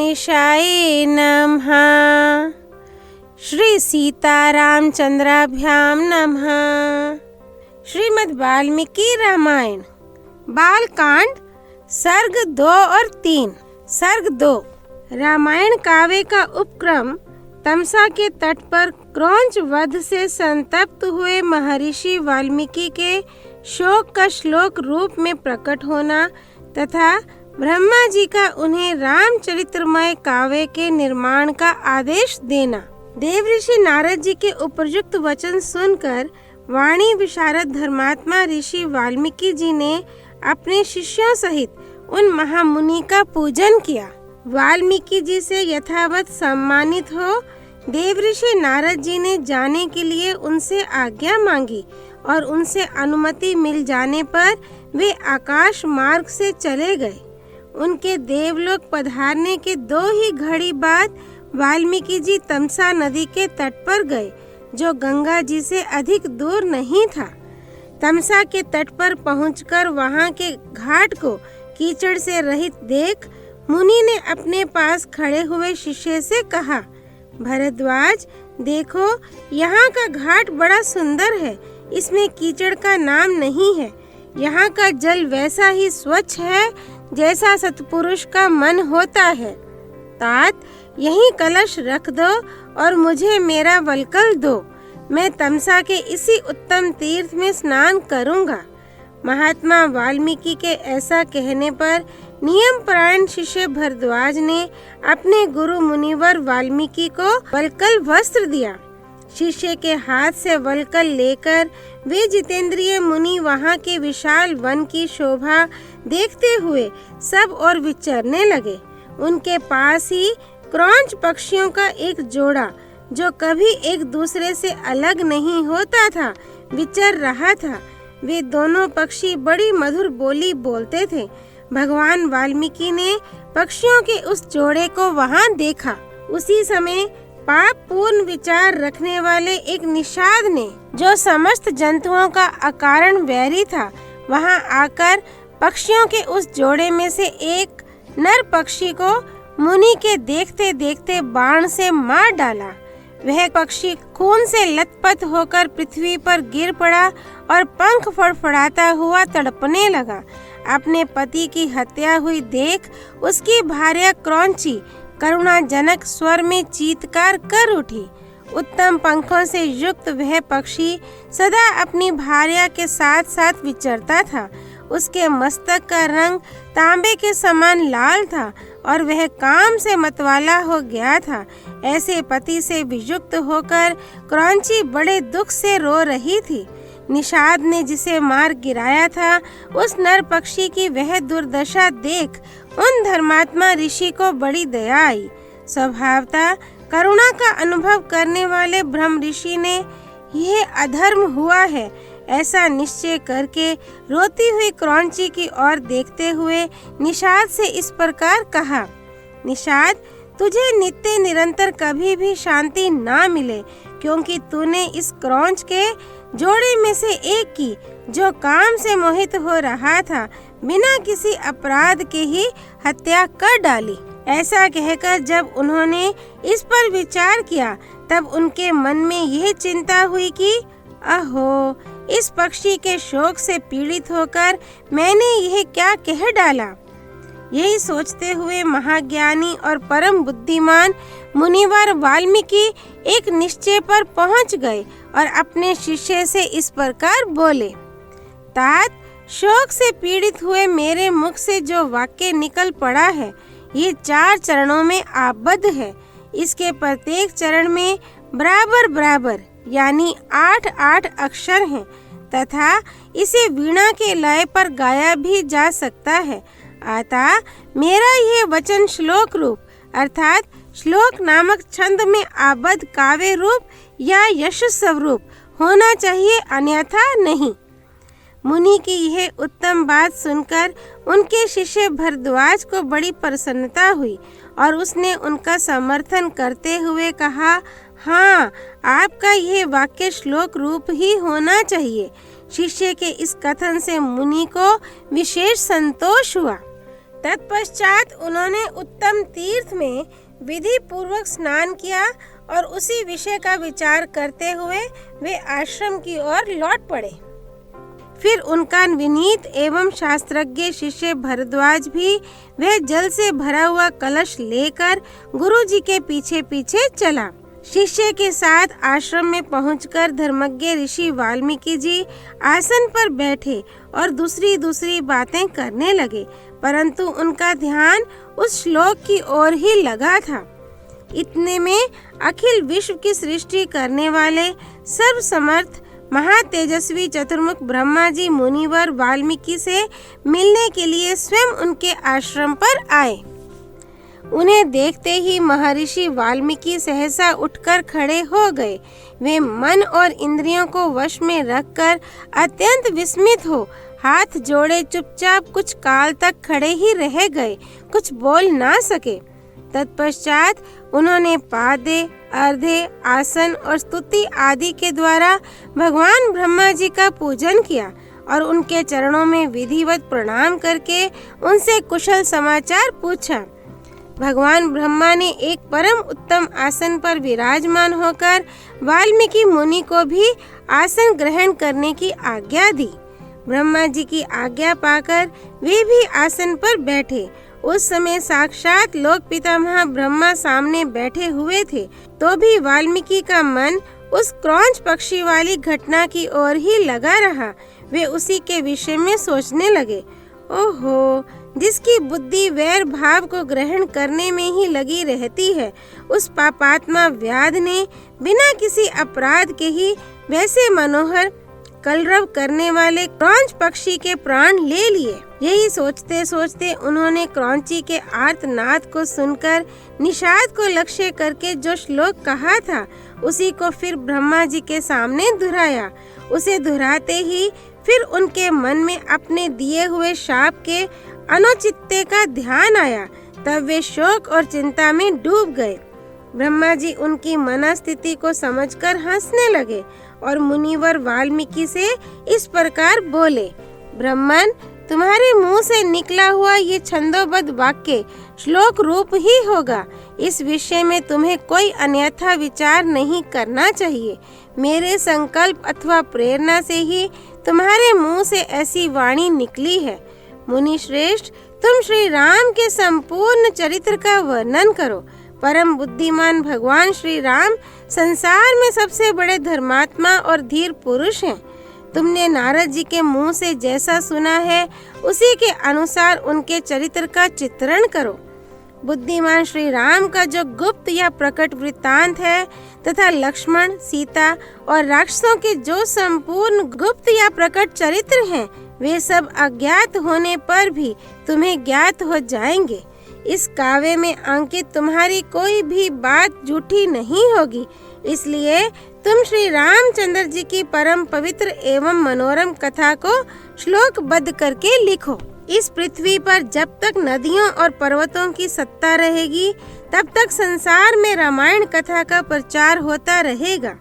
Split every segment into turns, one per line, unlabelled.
गणेशाय नमः। श्री सीतारामचंद्राभ्यां नमः। श्रीमद् वाल्मीकि रामायण बालकांड सर्ग 2 और 3। सर्ग 2। रामायण काव्य का उपक्रम तमसा के तट पर क्रौंच वध से संतप्त हुए महर्षि वाल्मीकि के शोक का श्लोक रूप में प्रकट होना तथा ब्रह्मा जी का उन्हें रामचरित्रमय काव्य के निर्माण का आदेश देना। देव ऋषि नारद जी के उपयुक्त वचन सुनकर वाणी विशारद धर्मात्मा ऋषि वाल्मीकि जी ने अपने शिष्यों सहित उन महामुनि का पूजन किया। वाल्मीकि जी से यथावत सम्मानित हो देव ऋषि नारद जी ने जाने के लिए उनसे आज्ञा मांगी और उनसे अनुमति मिल जाने पर वे आकाश मार्ग से चले गए। उनके देवलोक पधारने के 2 ही घड़ी बाद वाल्मीकि जी तमसा नदी के तट पर गए, जो गंगा जी से अधिक दूर नहीं था। तमसा के तट पर पहुंचकर वहां के घाट को कीचड़ से रहित देख मुनि ने अपने पास खड़े हुए शिष्य से कहा, भरद्वाज देखो, यहाँ का घाट बड़ा सुंदर है, इसमें कीचड़ का नाम नहीं है। यहाँ का जल वैसा ही स्वच्छ है जैसा सत्पुरुष का मन होता है। तात यहीं कलश रख दो और मुझे मेरा वलकल दो, मैं तमसा के इसी उत्तम तीर्थ में स्नान करूँगा। महात्मा वाल्मीकि के ऐसा कहने पर नियम परायण शिष्य भरद्वाज ने अपने गुरु मुनिवर वाल्मीकि को वलकल वस्त्र दिया। शिष्य के हाथ से वलकल लेकर वे जितेंद्रिय मुनि वहां के विशाल वन की शोभा देखते हुए सब और विचरने लगे। उनके पास ही क्रौंच पक्षियों का एक जोड़ा, जो कभी एक दूसरे से अलग नहीं होता था, विचर रहा था। वे दोनों पक्षी बड़ी मधुर बोली बोलते थे। भगवान वाल्मीकि ने पक्षियों के उस जोड़े को वहां देखा। उसी समय पाप पूर्ण विचार रखने वाले एक निषाद ने, जो समस्त जंतुओं का अकारण वैरी था, वहां आकर पक्षियों के उस जोड़े में से एक नर पक्षी को मुनि के देखते देखते बाण से मार डाला। वह पक्षी खून से लथपथ होकर पृथ्वी पर गिर पड़ा और पंख फड़फड़ाता हुआ तड़पने लगा। अपने पति की हत्या हुई देख उसकी भार्या क्रौंची करुणाजनक स्वर में चीत्कार कर उठी। उत्तम पंखों से युक्त वह पक्षी सदा अपनी भार्या के साथ साथ विचरता था। उसके मस्तक का रंग तांबे के समान लाल था और वह काम से मतवाला हो गया था। ऐसे पति से वियुक्त होकर क्रौंची बड़े दुख से रो रही थी। निषाद ने जिसे मार गिराया था, उस नर पक्षी की वह दुर्दशा देख उन धर्मात्मा ऋषि को बड़ी दया आई। स्वभावतः करुणा का अनुभव करने वाले ब्रह्म ऋषि ने यह अधर्म हुआ है ऐसा निश्चय करके रोती हुई क्रौंची की ओर देखते हुए निषाद से इस प्रकार कहा, निषाद तुझे नित्य निरंतर कभी भी शांति ना मिले, क्योंकि तूने इस क्रौंच के जोड़े में से एक की, जो काम से मोहित हो रहा था, बिना किसी अपराध के ही हत्या कर डाली। ऐसा कहकर जब उन्होंने इस पर विचार किया, तब उनके मन में यह चिंता हुई कि अहो, इस पक्षी के शोक से पीड़ित होकर मैंने यह क्या कह डाला। यही सोचते हुए महाज्ञानी और परम बुद्धिमान मुनिवर वाल्मीकि एक निश्चय पर पहुंच गए और अपने शिष्य से इस प्रकार बोले, तात शोक से पीड़ित हुए मेरे मुख से जो वाक्य निकल पड़ा है, ये 4 चरणों में आबद्ध है। इसके प्रत्येक चरण में बराबर बराबर यानी 8-8 अक्षर हैं तथा इसे वीणा के लय पर गाया भी जा सकता है। अतः मेरा यह वचन श्लोक रूप अर्थात श्लोक नामक छंद में आबद्ध काव्य रूप या यश स्वरूप होना चाहिए, अन्यथा नहीं। मुनि की यह उत्तम बात सुनकर उनके शिष्य भरद्वाज को बड़ी प्रसन्नता हुई और उसने उनका समर्थन करते हुए कहा, हाँ, आपका यह वाक्य श्लोक रूप ही होना चाहिए। शिष्य के इस कथन से मुनि को विशेष संतोष हुआ। तत्पश्चात उन्होंने उत्तम तीर्थ में विधि पूर्वक स्नान किया और उसी विषय का विचार करते हुए वे आश्रम की ओर लौट पड़े। फिर उनका विनीत एवं शास्त्रज्ञ शिष्य भरद्वाज भी वह जल से भरा हुआ कलश लेकर गुरुजी के पीछे पीछे चला। शिष्य के साथ आश्रम में पहुंचकर धर्मज्ञ ऋषि वाल्मीकि जी आसन पर बैठे और दूसरी बातें करने लगे, परंतु उनका ध्यान उस श्लोक की ओर ही लगा था। इतने में अखिल विश्व की सृष्टि करने वाले सर्वसमर्थ महातेजस्वी चतुर्मुख ब्रह्मा जी मुनिवर वाल्मीकि से मिलने के लिए स्वयं उनके आश्रम पर आए। उन्हें देखते ही महर्षि वाल्मीकि सहसा उठकर खड़े हो गए। वे मन और इंद्रियों को वश में रखकर अत्यंत विस्मित हो हाथ जोड़े चुपचाप कुछ काल तक खड़े ही रह गए, कुछ बोल ना सके। तत्पश्चात उन्होंने पादे, अर्धे, आसन और स्तुति आदि के द्वारा भगवान ब्रह्मा जी का पूजन किया और उनके चरणों में विधिवत प्रणाम करके उनसे कुशल समाचार पूछा। भगवान ब्रह्मा ने एक परम उत्तम आसन पर विराजमान होकर वाल्मीकि मुनि को भी आसन ग्रहण करने की आज्ञा दी। ब्रह्मा जी की आज्ञा पाकर वे भी आसन पर बैठे। उस समय साक्षात लोक पितामह ब्रह्मा सामने बैठे हुए थे, तो भी वाल्मीकि का मन उस क्रौंच पक्षी वाली घटना की ओर ही लगा रहा। वे उसी के विषय में सोचने लगे। ओहो, जिसकी बुद्धि वैर भाव को ग्रहण करने में ही लगी रहती है, उस पापात्मा व्याध ने बिना किसी अपराध के ही वैसे मनोहर कलरव करने वाले क्रौंच पक्षी के प्राण ले लिए। यही सोचते सोचते उन्होंने क्रौंची के आर्तनाद को सुनकर निषाद को लक्ष्य करके जो श्लोक कहा था उसी को फिर ब्रह्मा जी के सामने दोहराया। उसे दोहराते ही फिर उनके मन में अपने दिए हुए शाप के अनुचित्य का ध्यान आया। तब वे शोक और चिंता में डूब गए। ब्रह्मा जी उनकी मनस्थिति को समझकर हंसने लगे और मुनिवर वाल्मीकि से इस प्रकार बोले। ब्राह्मण, तुम्हारे मुंह से निकला हुआ ये छंदोबद्ध वाक्य श्लोक रूप ही होगा। इस विषय में तुम्हें कोई अन्यथा विचार नहीं करना चाहिए। मेरे संकल्प अथवा प्रेरणा से ही तुम्हारे मुंह से ऐसी वाणी निकली है। मुनि श्रेष्ठ, तुम श्री राम के संपूर्ण चरित्र का वर्णन करो। परम बुद्धिमान भगवान श्री राम संसार में सबसे बड़े धर्मात्मा और धीर पुरुष हैं। तुमने नारद जी के मुंह से जैसा सुना है उसी के अनुसार उनके चरित्र का चित्रण करो। बुद्धिमान श्री राम का जो गुप्त या प्रकट वृत्तांत है तथा लक्ष्मण, सीता और राक्षसों के जो संपूर्ण गुप्त या प्रकट चरित्र हैं, वे सब अज्ञात होने पर भी तुम्हें ज्ञात हो जाएंगे। इस काव्य में अंकित तुम्हारी कोई भी बात झूठी नहीं होगी। इसलिए तुम श्री रामचंद्र जी की परम पवित्र एवं मनोरम कथा को श्लोकबद्ध करके लिखो। इस पृथ्वी पर जब तक नदियों और पर्वतों की सत्ता रहेगी, तब तक संसार में रामायण कथा का प्रचार होता रहेगा।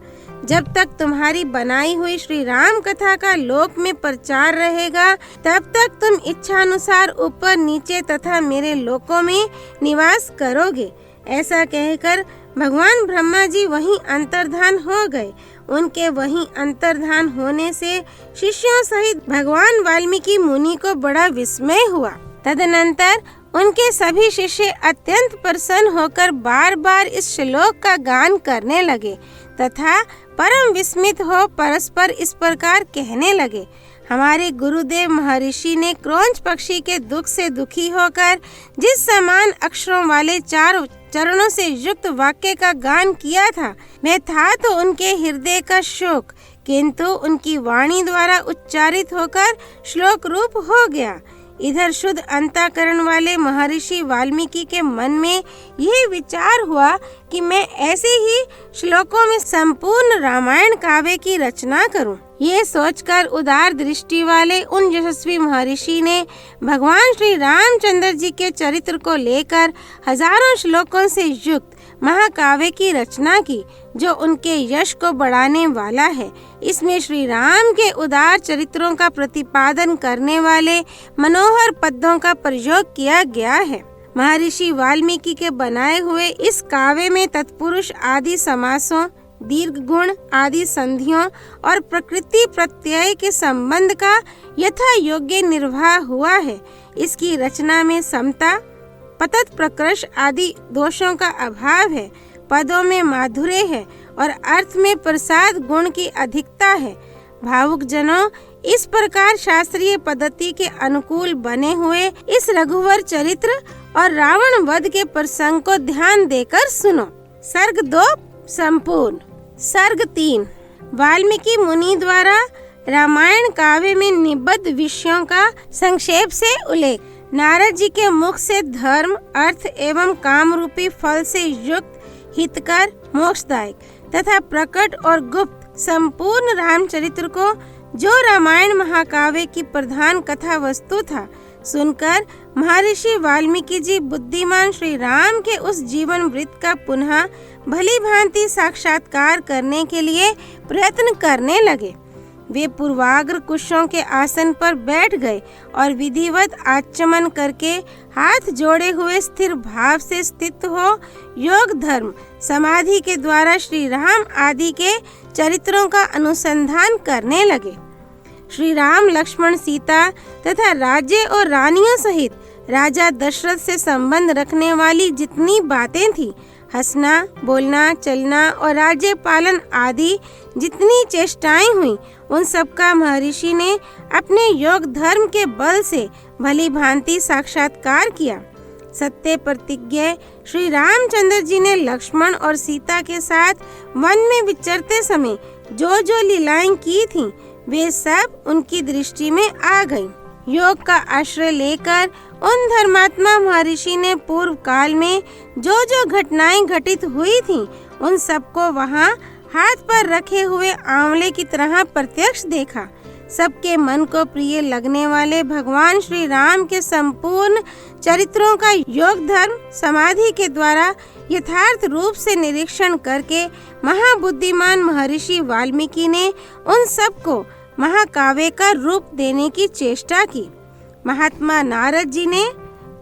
जब तक तुम्हारी बनाई हुई श्री राम कथा का लोक में प्रचार रहेगा, तब तक तुम इच्छानुसार ऊपर नीचे तथा मेरे लोकों में निवास करोगे। ऐसा कहकर भगवान ब्रह्मा जी वहीं अंतर्धान हो गए। उनके वहीं अंतर्धान होने से शिष्यों सहित भगवान वाल्मीकि मुनि को बड़ा विस्मय हुआ। तदनंतर उनके सभी शिष्य अत्यंत प्रसन्न होकर बार बार इस श्लोक का गान करने लगे तथा परम विस्मित हो परस्पर इस प्रकार कहने लगे। हमारे गुरुदेव महर्षि ने क्रौंच पक्षी के दुख से दुखी होकर जिस समान अक्षरों वाले 4 चरणों से युक्त वाक्य का गान किया था, वह था तो उनके हृदय का शोक, किंतु उनकी वाणी द्वारा उच्चारित होकर श्लोक रूप हो गया। इधर शुद्ध अंतःकरण वाले महर्षि वाल्मीकि के मन में यह विचार हुआ कि मैं ऐसे ही श्लोकों में संपूर्ण रामायण काव्य की रचना करूं। ये सोचकर उदार दृष्टि वाले उन यशस्वी महर्षि ने भगवान श्री रामचंद्र जी के चरित्र को लेकर हजारों श्लोकों से युक्त महाकाव्य की रचना की, जो उनके यश को बढ़ाने वाला है। इसमें श्री राम के उदार चरित्रों का प्रतिपादन करने वाले मनोहर पद्यों का प्रयोग किया गया है। महर्षि वाल्मीकि के बनाए हुए इस काव्य में तत्पुरुष आदि समासों, दीर्घ गुण आदि संधियों और प्रकृति प्रत्यय के संबंध का यथा योग्य निर्वाह हुआ है। इसकी रचना में समता, पतत प्रकृष आदि दोषों का अभाव है। पदों में माधुर्य है और अर्थ में प्रसाद गुण की अधिकता है। भावुक जनों, इस प्रकार शास्त्रीय पद्धति के अनुकूल बने हुए इस रघुवर चरित्र और रावण वध के प्रसंग को ध्यान देकर सुनो। सर्ग 2 संपूर्ण। सर्ग 3 वाल्मीकि मुनि द्वारा रामायण काव्य में निबद्ध विषयों का संक्षेप से उल्लेख। नारद जी के मुख से धर्म, अर्थ एवं काम रूपी फल से युक्त, हितकर, मोक्षदायक तथा प्रकट और गुप्त संपूर्ण रामचरित्र को, जो रामायण महाकाव्य की प्रधान कथा वस्तु था, सुनकर महर्षि वाल्मीकि जी बुद्धिमान श्री राम के उस जीवन वृत्त का पुनः भली भांति साक्षात्कार करने के लिए प्रयत्न करने लगे। वे पूर्वाग्र कुशों के आसन पर बैठ गए और विधिवत आचमन करके हाथ जोड़े हुए स्थिर भाव से स्थित हो योग, धर्म, समाधि के द्वारा श्री राम आदि के चरित्रों का अनुसंधान करने लगे। श्री राम, लक्ष्मण, सीता तथा राज्य और रानियों सहित राजा दशरथ से संबंध रखने वाली जितनी बातें थी, हंसना, बोलना, चलना और राज्य पालन आदि जितनी चेष्टाएं हुई, उन सब का महर्षि ने अपने योग धर्म के बल से भली भांति साक्षात्कार किया। सत्य प्रतिज्ञ श्री रामचंद्र जी ने लक्ष्मण और सीता के साथ वन में विचरते समय जो जो लीलाएं की थीं, वे सब उनकी दृष्टि में आ गईं। योग का आश्रय लेकर उन धर्मात्मा महर्षि ने पूर्व काल में जो जो घटनाएं घटित हुई थीं, उन सबको वहां हाथ पर रखे हुए आंवले की तरह प्रत्यक्ष देखा। सबके मन को प्रिय लगने वाले भगवान श्री राम के संपूर्ण चरित्रों का योग, धर्म, समाधि के द्वारा यथार्थ रूप से निरीक्षण करके महाबुद्धिमान महर्षि वाल्मीकि ने उन सबको महाकाव्य का रूप देने की चेष्टा की। महात्मा नारद जी ने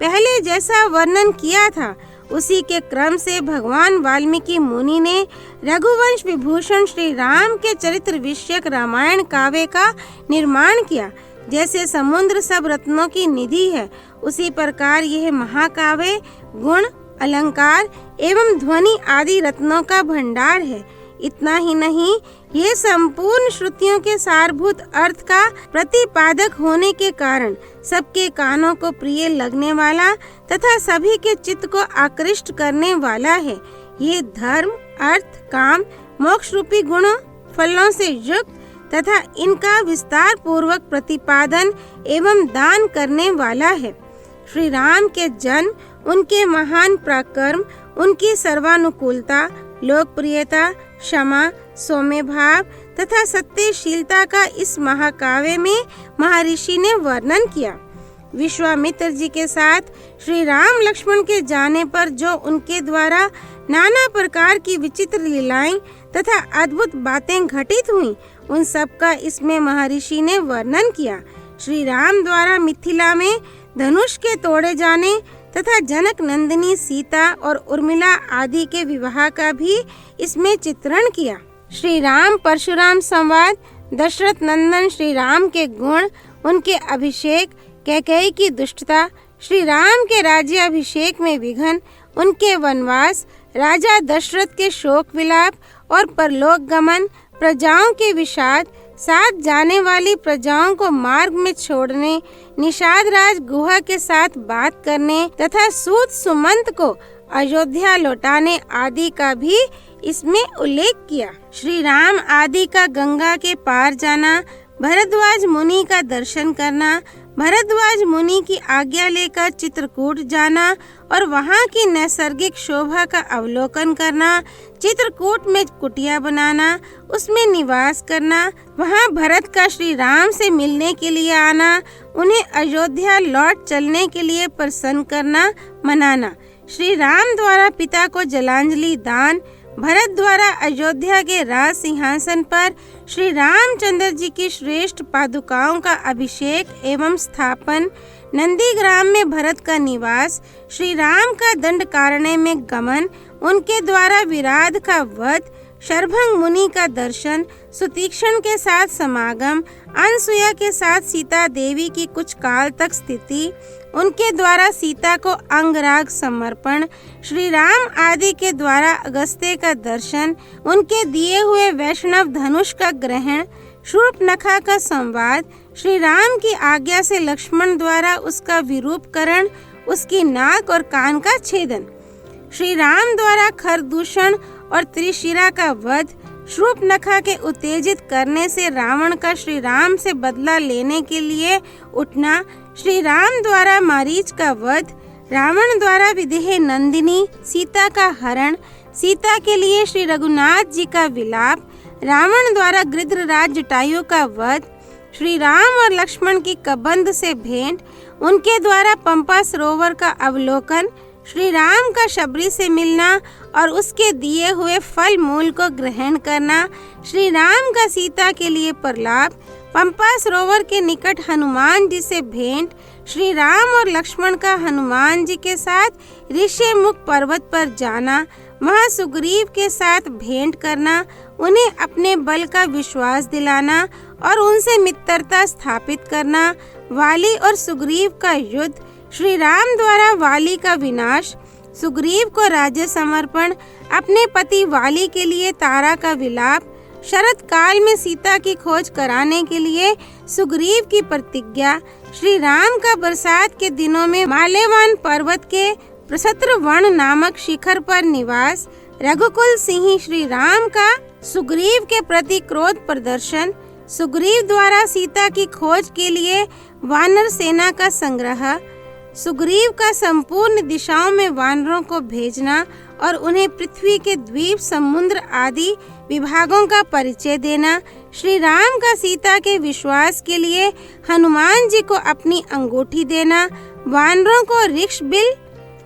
पहले जैसा वर्णन किया था, उसी के क्रम से भगवान वाल्मीकि मुनि ने रघुवंश विभूषण श्री राम के चरित्र विषयक रामायण काव्य का निर्माण किया। जैसे समुद्र सब रत्नों की निधि है, उसी प्रकार यह महाकाव्य गुण, अलंकार एवं ध्वनि आदि रत्नों का भंडार है। इतना ही नहीं, ये संपूर्ण श्रुतियों के सारभूत अर्थ का प्रतिपादक होने के कारण सबके कानों को प्रिय लगने वाला तथा सभी के चित्त को आकृष्ट करने वाला है। ये धर्म, अर्थ, काम, मोक्ष रूपी गुणों, फलों से युक्त तथा इनका विस्तार पूर्वक प्रतिपादन एवं दान करने वाला है। श्री राम के जन्म, उनके महान पराक्रम, उनकी सर्वानुकूलता, लोकप्रियता, क्षमा, सौम्य भाव तथा सत्यशीलता का इस महाकाव्य में महर्षि ने वर्णन किया। विश्वामित्र जी के साथ श्री राम लक्ष्मण के जाने पर जो उनके द्वारा नाना प्रकार की विचित्र लीलाएं तथा अद्भुत बातें घटित हुई, उन सब का इसमें महर्षि ने वर्णन किया। श्री राम द्वारा मिथिला में धनुष के तोड़े जाने तथा जनक नंदिनी सीता और उर्मिला आदि के विवाह का भी इसमें चित्रण किया। श्री राम परशुराम संवाद, दशरथ नंदन श्री राम के गुण, उनके अभिषेक, कैकेयी की दुष्टता, श्री राम के राज्य अभिषेक में विघ्न, उनके वनवास, राजा दशरथ के शोक विलाप और परलोक गमन, प्रजाओं के विषाद, साथ जाने वाली प्रजाओं को मार्ग में छोड़ने, निषाद राज गुहा के साथ बात करने तथा सूत सुमंत को अयोध्या लौटाने आदि का भी इसमें उल्लेख किया। श्री राम आदि का गंगा के पार जाना, भरद्वाज मुनि का दर्शन करना, भरद्वाज मुनि की आज्ञा लेकर चित्रकूट जाना और वहाँ की नैसर्गिक शोभा का अवलोकन करना, चित्रकूट में कुटिया बनाना, उसमें निवास करना, वहाँ भरत का श्री राम से मिलने के लिए आना, उन्हें अयोध्या लौट चलने के लिए प्रसन्न करना, मनाना, श्री राम द्वारा पिता को जलांजलि दान, भरत द्वारा अयोध्या के राज सिंहासन पर श्री रामचंद्र जी की श्रेष्ठ पादुकाओं का अभिषेक एवं स्थापन, नंदीग्राम में भरत का निवास, श्री राम का दंडकारण्य में गमन, उनके द्वारा विराध का वध, शरभंग मुनि का दर्शन, सुतीक्षण के साथ समागम, अनसुया के साथ सीता देवी की कुछ काल तक स्थिति, उनके द्वारा सीता को अंगराग समर्पण, श्री राम आदि के द्वारा अगस्त्य का दर्शन, उनके दिए हुए वैष्णव धनुष का ग्रहण, शूर्पणखा का संवाद, श्री राम की आज्ञा से लक्ष्मण द्वारा उसका विरूपकरण, उसकी नाक और कान का छेदन, श्री राम द्वारा खरदूषण और त्रिशिरा का वध, शूर्पणखा के उत्तेजित करने से रावण का श्री राम से बदला लेने के लिए उठना, श्री राम द्वारा मारीच का वध, रावण द्वारा विदेह नंदिनी सीता का हरण, सीता के लिए श्री रघुनाथ जी का विलाप, रावण द्वारा गृध्रराज जटायु का वध, श्री राम और लक्ष्मण की कबंध से भेंट, उनके द्वारा पंपा सरोवर का अवलोकन, श्री राम का शबरी से मिलना और उसके दिए हुए फल मूल को ग्रहण करना, श्री राम का सीता के लिए प्रलाप, पंपा सरोवर के निकट हनुमान जी से भेंट, श्री राम और लक्ष्मण का हनुमान जी के साथ ऋषिमुख पर्वत पर जाना, वहां सुग्रीव के साथ भेंट करना, उन्हें अपने बल का विश्वास दिलाना और उनसे मित्रता स्थापित करना, वाली और सुग्रीव का युद्ध, श्री राम द्वारा वाली का विनाश, सुग्रीव को राज्य समर्पण, अपने पति वाली के लिए तारा का विलाप, शरद काल में सीता की खोज कराने के लिए सुग्रीव की प्रतिज्ञा, श्री राम का बरसात के दिनों में माल्यवान पर्वत के प्रसत्रवण नामक शिखर पर निवास, रघुकुल सिंह श्री राम का सुग्रीव के प्रति क्रोध प्रदर्शन, सुग्रीव द्वारा सीता की खोज के लिए वानर सेना का संग्रह, सुग्रीव का संपूर्ण दिशाओं में वानरों को भेजना और उन्हें पृथ्वी के द्वीप, समुद्र आदि विभागों का परिचय देना, श्री राम का सीता के विश्वास के लिए हनुमान जी को अपनी अंगूठी देना, वानरों को ऋक्ष बिल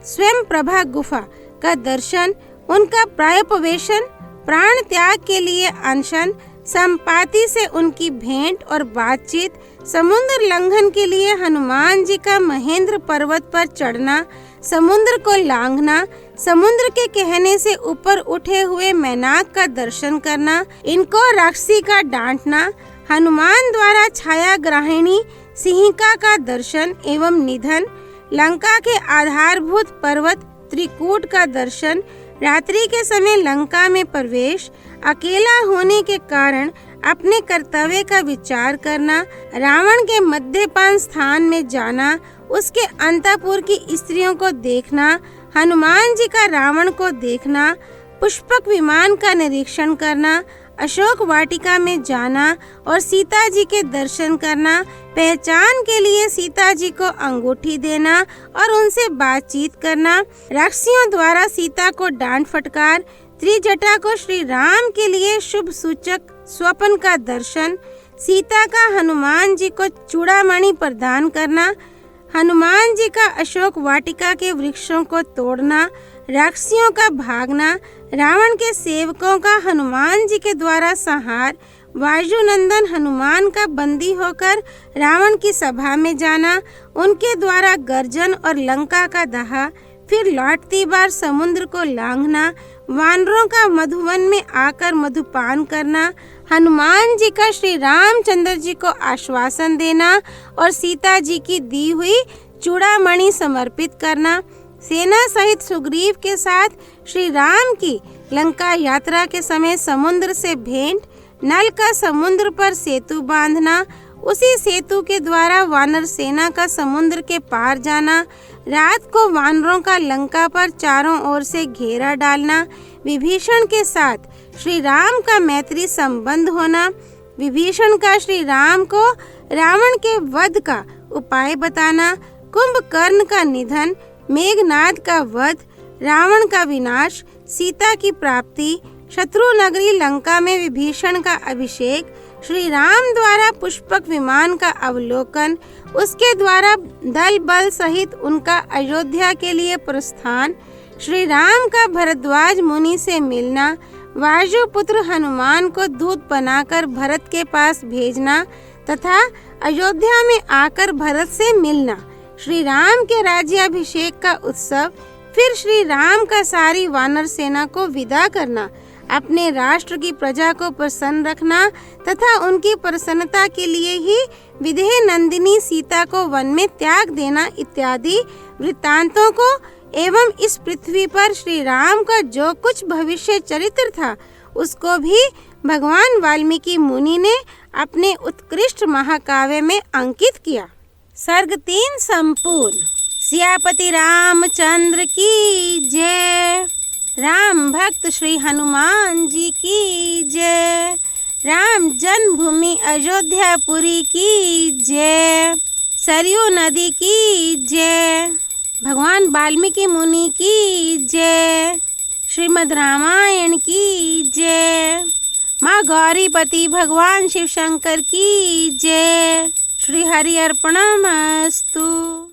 स्वयं प्रभा गुफा का दर्शन, उनका प्रायोपवेशन, प्राण त्याग के लिए अनशन, संपाति से उनकी भेंट और बातचीत, समुद्र लंघन के लिए हनुमान जी का महेंद्र पर्वत पर चढ़ना, समुद्र को लांघना, समुद्र के कहने से ऊपर उठे हुए मैनाक का दर्शन करना, इनको राक्षसी का डांटना, हनुमान द्वारा छाया ग्राहिणी सिंहिका का दर्शन एवं निधन, लंका के आधारभूत पर्वत त्रिकूट का दर्शन, रात्रि के समय लंका में प्रवेश, अकेला होने के कारण अपने कर्तव्य का विचार करना, रावण के मद्यपान स्थान में जाना, उसके अंतःपुर की स्त्रियों को देखना, हनुमान जी का रावण को देखना, पुष्पक विमान का निरीक्षण करना, अशोक वाटिका में जाना और सीता जी के दर्शन करना, पहचान के लिए सीता जी को अंगूठी देना और उनसे बातचीत करना, राक्षसियों द्वारा सीता को डांट फटकार, त्रिजटा को श्री राम के लिए शुभ सूचक स्वप्न का दर्शन, सीता का हनुमान जी को चूड़ामणि प्रदान करना, हनुमान जी का अशोक वाटिका के वृक्षों को तोड़ना, राक्षसियों का भागना, रावण के सेवकों का हनुमान जी के द्वारा संहार, वायुनंदन हनुमान का बंदी होकर रावण की सभा में जाना, उनके द्वारा गर्जन और लंका का दहा, फिर लौटती बार समुद्र को लांघना, वानरों का मधुवन में आकर मधुपान करना, हनुमान जी का श्री रामचंद्र जी को आश्वासन देना और सीता जी की दी हुई चूड़ामणि समर्पित करना, सेना सहित सुग्रीव के साथ श्री राम की लंका यात्रा के समय समुद्र से भेंट, नल का समुद्र पर सेतु बांधना, उसी सेतु के द्वारा वानर सेना का समुद्र के पार जाना, रात को वानरों का लंका पर चारों ओर से घेरा डालना, विभीषण के साथ श्री राम का मैत्री संबंध होना, विभीषण का श्री राम को रावण के वध का उपाय बताना, कुंभकर्ण का निधन, मेघनाद का वध, रावण का विनाश, सीता की प्राप्ति, शत्रु नगरी लंका में विभीषण का अभिषेक, श्री राम द्वारा पुष्पक विमान का अवलोकन, उसके द्वारा दल बल सहित उनका अयोध्या के लिए प्रस्थान, श्री राम का भरद्वाज मुनि से मिलना, वायुपुत्र हनुमान को दूत बनाकर भरत के पास भेजना तथा अयोध्या में आकर भरत से मिलना, श्री राम के राज्याभिषेक का उत्सव, फिर श्री राम का सारी वानर सेना को विदा करना, अपने राष्ट्र की प्रजा को प्रसन्न रखना तथा उनकी प्रसन्नता के लिए ही विदेह नंदिनी सीता को वन में त्याग देना इत्यादि वृत्तांतों को एवं इस पृथ्वी पर श्री राम का जो कुछ भविष्य चरित्र था उसको भी भगवान वाल्मीकि मुनि ने अपने उत्कृष्ट महाकाव्य में अंकित किया। सर्ग 3 संपूर्ण। सियापति रामचंद्र की जय। राम भक्त श्री हनुमान जी की जय। राम जन्मभूमि अयोध्यापुरी की जय। सरयू नदी की जय। भगवान वाल्मीकि मुनि की जय। श्रीमद् रामायण की जय। माँ गौरीपति भगवान शिव शंकर की जय। श्री हरि अर्पणमस्तु।